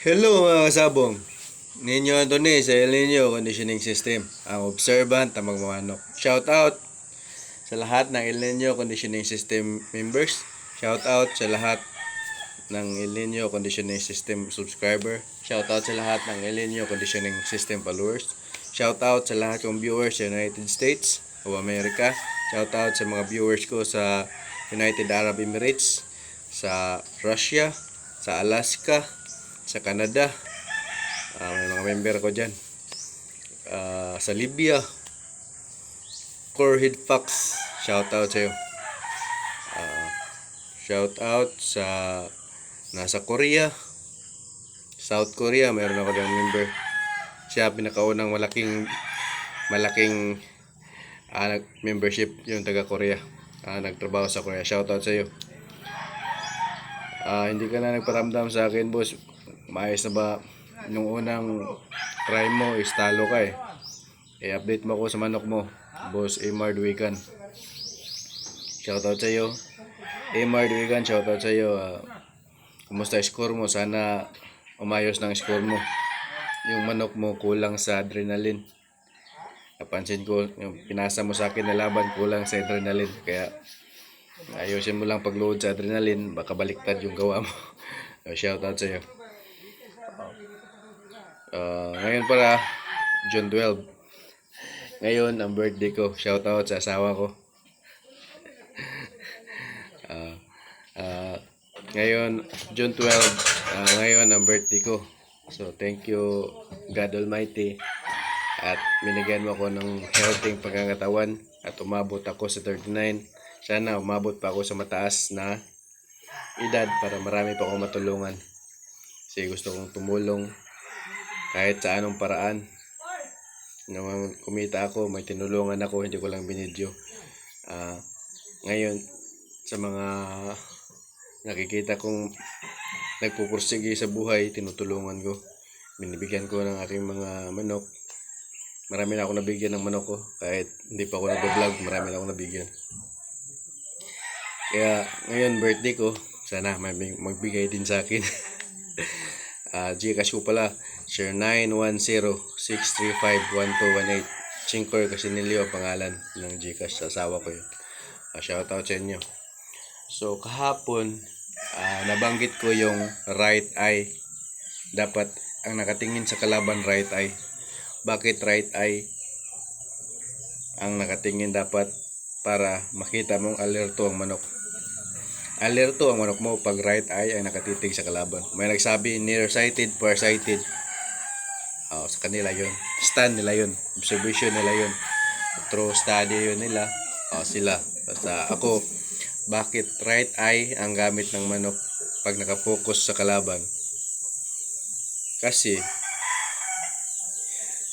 Hello mga kasabong. Ninyo Anthony sa El Nino Conditioning System, ang observant na magmamanok. Shout out sa lahat ng El Nino Conditioning System members. Shout out sa lahat ng El Nino Conditioning System subscriber. Shout out sa lahat ng El Nino Conditioning System followers. Shout out sa lahat kong viewers sa United States of America. Shout out sa mga viewers ko sa United Arab Emirates, sa Russia, sa Alaska, sa Canada, may mga member ko dyan, sa Libya, Corhead Fox, shout out sa iyo. Shout out sa nasa Korea, South Korea, mayroon ako dyan member. Siya pinakaunang malaking membership yung taga Korea, nagtrabaho sa Korea. Shout out sa iyo. Hindi ka na nagparamdam sa akin, boss. Maayos na ba? Nung unang try mo is talo ka eh. I-update mo ako sa manok mo, boss Amar Duigan. Shoutout sa iyo Amar Duigan, shoutout sa iyo. Kumusta score mo? Sana umayos ng score mo. Yung manok mo kulang sa adrenaline. Napansin ko yung pinasa mo sa akin na laban, kulang sa adrenaline. Kaya ayusin mo lang pag-load sa adrenaline, baka baliktad yung gawa mo. Shoutout sa iyo. Ngayon para June 12. Ngayon ang birthday ko. Shoutout sa asawa ko. Ngayon June 12, ngayon ang birthday ko. So thank you God Almighty at binigyan mo ako ng healthy pagkakatawan at umabot ako sa 39. Sana umabot pa ako sa mataas na edad para marami pa akong matulungan. Kasi gusto kong tumulong kahit sa anong paraan. Nung kumita ako, may tinulungan ako, hindi ko lang binidyo. Ngayon, sa mga nakikita kong nagpupursige sa buhay, tinutulungan ko. Binibigyan ko ng aking mga manok. Marami na ako nabigyan ng manok ko. Kahit hindi pa ako nag-vlog, marami na ako nabigyan. Kaya ngayon, birthday ko, sana may magbigay din sa akin. Gcash ko pala, share 910-635-1218. Chinkoy Casinilio ang pangalan ng Gcash sa asawa ko yun. Shoutout sa inyo. So kahapon, nabanggit ko yung right eye. Dapat ang nakatingin sa kalaban right eye. Bakit right eye ang nakatingin dapat? Para makita mong alerto ang manok. Alerto ang manok mo pag right eye ay nakatitig sa kalaban. May nagsabi nearsighted, farsighted. Sa kanila yun. Stand nila yun. Observation nila yun. True study yun nila. Sila. Basta ako, bakit right eye ang gamit ng manok pag nakafocus sa kalaban? Kasi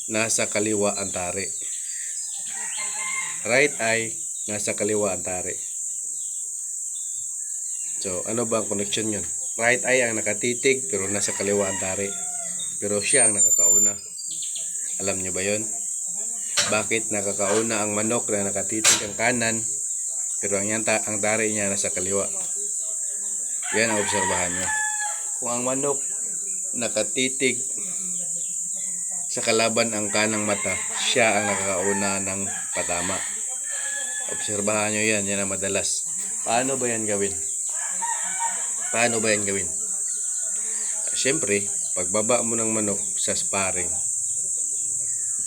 nasa kaliwa ang tari. Right eye, nasa kaliwa ang tari. So, ano ba ang connection yun? Right eye ang nakatitig pero nasa kaliwa ang tari. Pero siya ang nakakauna. Alam niyo ba yun? Bakit nakakauna ang manok na nakatitig ang kanan pero ang tari niya nasa kaliwa? Yan ang obserbahan nyo. Kung ang manok nakatitig sa kalaban ang kanang mata, siya ang nakakauna ng patama. Obserbahan nyo yan. Yan ang madalas. Paano ba yan gawin? Siyempre, pagbaba mo ng manok sa sparring,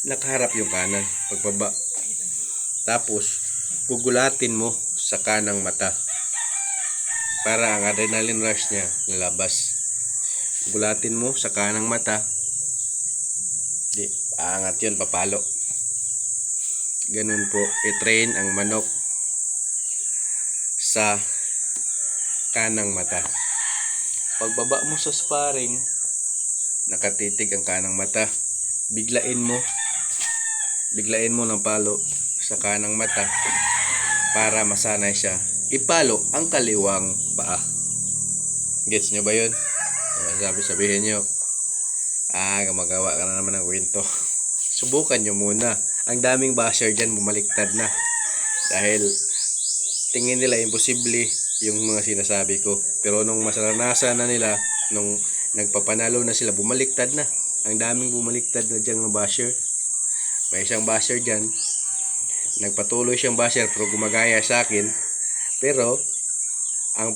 nakaharap yung kanan. Pagbaba. Tapos, gugulatin mo sa kanang mata para ang adrenaline rush niya lalabas. Gulatin mo sa kanang mata. Di, aangat yun, papalo. Ganun po, i-train ang manok sa kanang mata. Pagbaba mo sa sparring, nakatitig ang kanang mata. Biglain mo ng palo sa kanang mata para masanay siya ipalo ang kaliwang paa. Gets nyo ba yun? Sabihin nyo, gumagawa ka na naman ng kwento. Subukan nyo muna. Ang daming basher dyan bumaliktad na dahil tingin nila imposible yung mga sinasabi ko. Pero nung masaranasan na nila, nung nagpapanalo na sila, bumaliktad na. Ang daming bumaliktad na dyan ng basher. May isang basher dyan, nagpatuloy siyang basher pero gumagaya sa akin. Pero ang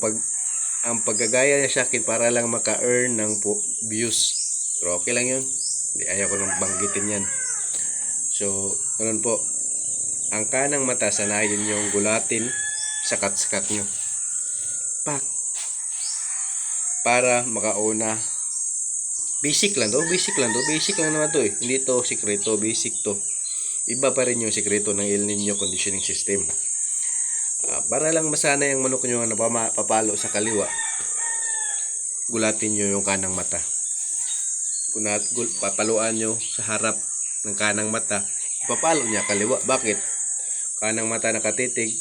paggagaya niya sa akin para lang maka-earn ng views. Pero okay lang yun. Ayaw ko nang banggitin yan. So, ganun po. Ang kanang mata, sanayin yung gulatin, sakat-sakat nyo. Pak! Para makauna. Basic lang naman to eh. Hindi to sikreto, basic to. Iba pa rin yung sikreto ng El Nino conditioning system. Para lang masanay ang manok nyo na papalo sa kaliwa, gulatin nyo yung kanang mata. Papaluan nyo sa harap ng kanang mata, ipapalo niya kaliwa. Bakit? Kanang mata nakatitig.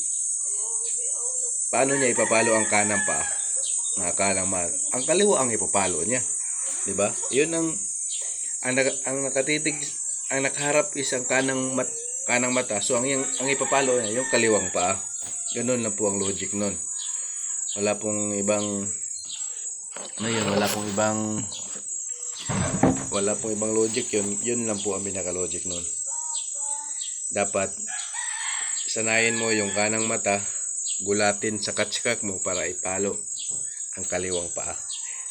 Paano niya ipapalo ang kanang paa? Ang kaliwa ang ipapalo niya. 'Di ba? 'Yun ang nakatitig, ang nakaharap is ang kanang mata. So ang ipapalo niya yung kaliwang paa. Ganun lang po ang logic nun. Wala pong ibang logic yun. Yun lang po ang pinaka-logic nun. Dapat sanayin mo yung kanang mata, gulatin sa katskak mo para ipalo ang kaliwang paa.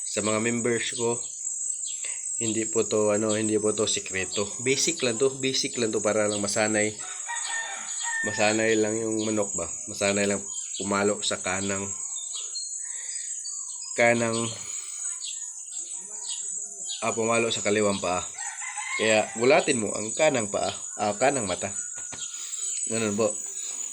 Sa mga members ko, hindi po to sikreto. Basic lang to para lang masanay lang yung manok ba. Masanay lang pumalo sa pumalo sa kaliwang paa. Kaya gulatin mo ang kanang mata. Ganun po.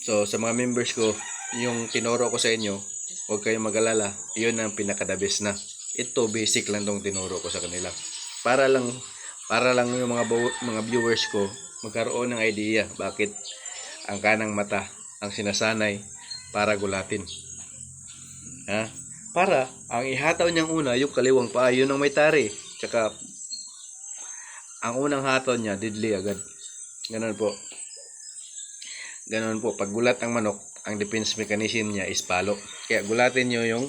So sa mga members ko, yung tinuro ko sa inyo, huwag kayong mag-alala, yun ang pinaka-the best na. Ito basic lang tong tinuro ko sa kanila. Para lang yung mga viewers ko magkaroon ng idea bakit ang kanang mata ang sinasanay para gulatin. Para ang ihataw niyang una yung kaliwang paa, yun ang may tari. Tsaka ang unang hataw niya deadly agad. Ganun po. Pag gulat ang manok, ang defense mechanism niya is palo. Kaya gulatin niyo yung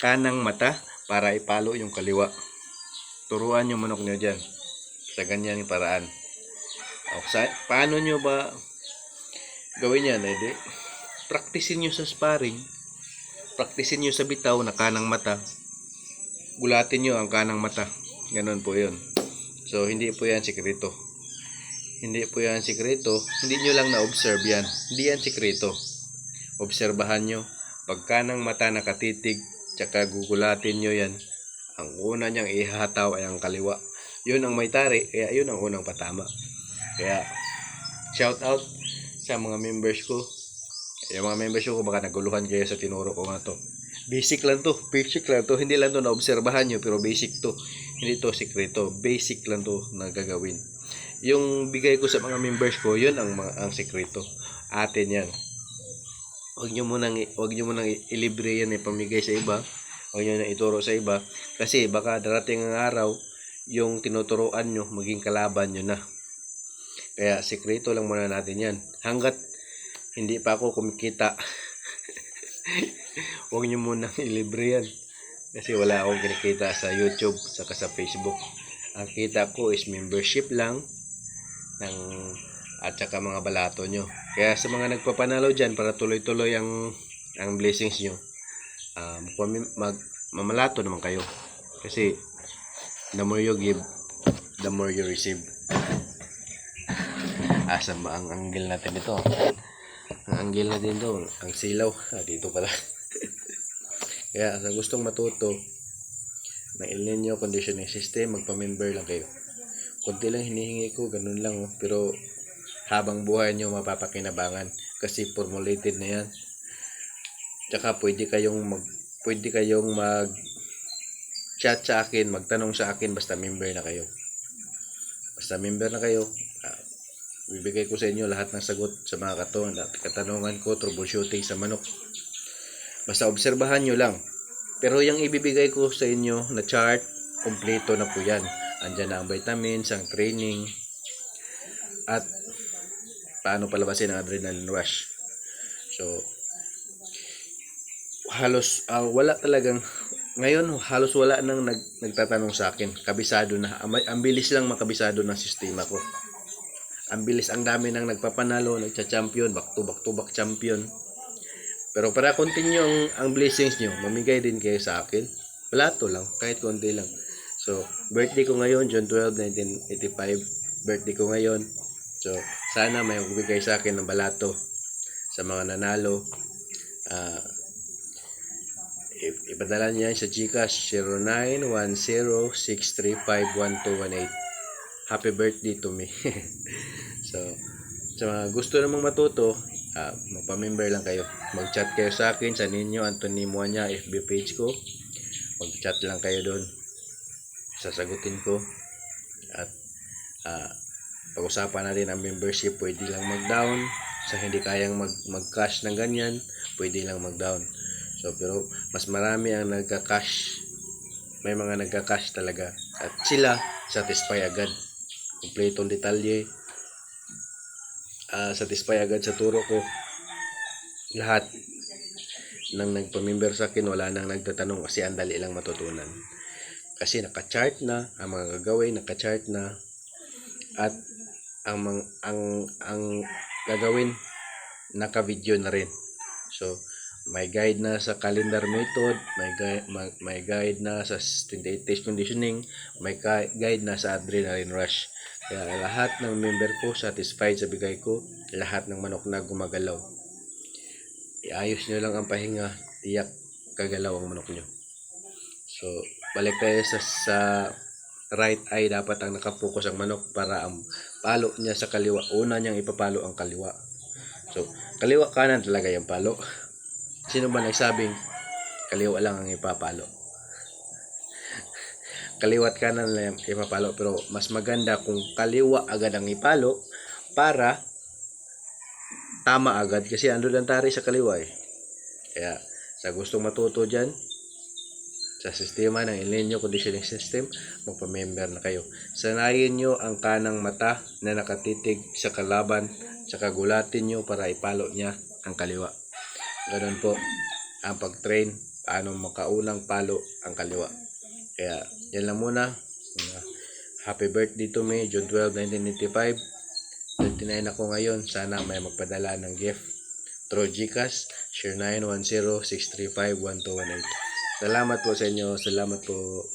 kanang mata para ipalo yung kaliwa. Turuan yung manok niyo dyan sa ganyan yung paraan. Paano nyo ba gawin yan? Practicein nyo sa sparring, practicein nyo sa bitaw na kanang mata, gulatin nyo ang kanang mata. Ganun po yun. So hindi po yan sikreto. Hindi nyo lang na-observe yan. Hindi yan sikreto. Obserbahan nyo. Pag kanang mata nakatitig, tsaka gugulatin nyo yan, ang una niyang ihataw ay ang kaliwa. Yun ang may tari, kaya yun ang unang patama. Kaya shout out sa mga members ko. Yung mga members ko, baka naguluhan kayo sa tinuro ko nga to. Basic lang to. Hindi lang to na-obserbahan nyo, pero basic to. Hindi to sikreto. Basic lang to na gagawin. Yung bigay ko sa mga members ko, yun ang sikreto. Atin yan. Huwag nyo munang ilibre yan, pamigay sa iba. Huwag nyo na ituro sa iba. Kasi baka darating ang araw, yung tinuturoan nyo, maging kalaban nyo na. Kaya sikreto lang muna natin yan. Hanggat hindi pa ako kumikita, huwag nyo munang ilibre yan. Kasi wala akong kinikita sa YouTube saka sa Facebook. Ang kita ko is membership lang at saka mga balato nyo. Kaya sa mga nagpapanalo dyan para tuloy-tuloy ang blessings nyo, mamalato naman kayo. Kasi the more you give, the more you receive. Asan ba ang angle natin dito? Ang angle natin dito, ang silaw. Dito pala. Kaya sa gustong matuto ng El Nino conditioning system, magpa-member lang kayo. Kunti lang hinihingi ko, ganun lang. Pero habang buhay nyo mapapakinabangan kasi formulated na yan. Tsaka pwede kayong mag chat sa akin, magtanong sa akin, basta member na kayo. Bibigay ko sa inyo lahat ng sagot sa mga katanungan ko, troubleshooting sa manok. Basta obserbahan nyo lang. Pero yung ibibigay ko sa inyo na chart, kompleto na po yan. Andyan na ang vitamins, ang training, at paano palabasin ang adrenaline rush. So, halos wala Ngayon, halos wala nang nagtatanong sa akin. Kabisado na. Ang bilis lang makabisado ng sistema ko. Ang bilis, ang dami nang nagpapanalo, nagcha-champion, back to back champion. Pero para continue ang blessings nyo, mamigay din kayo sa akin. Plato lang, kahit konti lang. So, birthday ko ngayon, June 12, 1985. Birthday ko ngayon. So, sana may magbigay sa akin ng balato sa mga nanalo. Ipadala niya sa Gcash 0910-635-1218. Happy birthday to me. So, sa mga gusto namang matuto, magpa-member lang kayo. Mag-chat kayo sa akin, sa Ninyo Anthony Muanya FB page ko. Mag-chat lang kayo doon. Sasagutin ko. At pag-usapan natin ang membership. Pwede lang mag-down. Sa hindi kayang mag-cash ng ganyan, pwede lang mag-down. So, pero mas marami ang nagka-cash. May mga nagka-cash talaga. At sila, satisfy agad. Kompletong detalye. Satisfy agad sa turo ko. Lahat ng nagpa-member sa akin, wala nang nagtatanong kasi ang dali lang matutunan. Kasi naka-chart na, ang mga gagawin naka-chart na. At ang gagawin naka-video na rin. So, may guide na sa calendar method, may guide na sa 28 days conditioning, may guide na sa adrenaline rush. Kaya lahat ng member ko satisfied sa bigay ko, lahat ng manok na gumagalaw. Iayos nyo lang ang pahinga, tiyak kagalaw ang manok nyo. So, balik tayo sa right eye, dapat ang nakapokus ang manok para ang palo niya sa kaliwa. Una niyang ipapalo ang kaliwa. So, kaliwa kanan talaga yung palo. Sino ba nagsabing kaliwa lang ang ipapalo? Kaliwat kanan lang ipapalo, pero mas maganda kung kaliwa agad ang ipalo para tama agad kasi andun ang tari sa kaliwa eh. Kaya sa gustong matuto dyan sa sistema ng El Nino Conditioning System, magpa-member na kayo. Sanayin nyo ang kanang mata na nakatitig sa kalaban, saka gulatin nyo para ipalo niya ang kaliwa. Ganun po ang pag-train, paano makaunang palo ang kaliwa. Kaya yan lang muna. Happy birthday to me, June 12, 1995. 29 ako ngayon. Sana may magpadala ng gift through Gcash, share 910-635-1218. Salamat po sa inyo. Salamat po.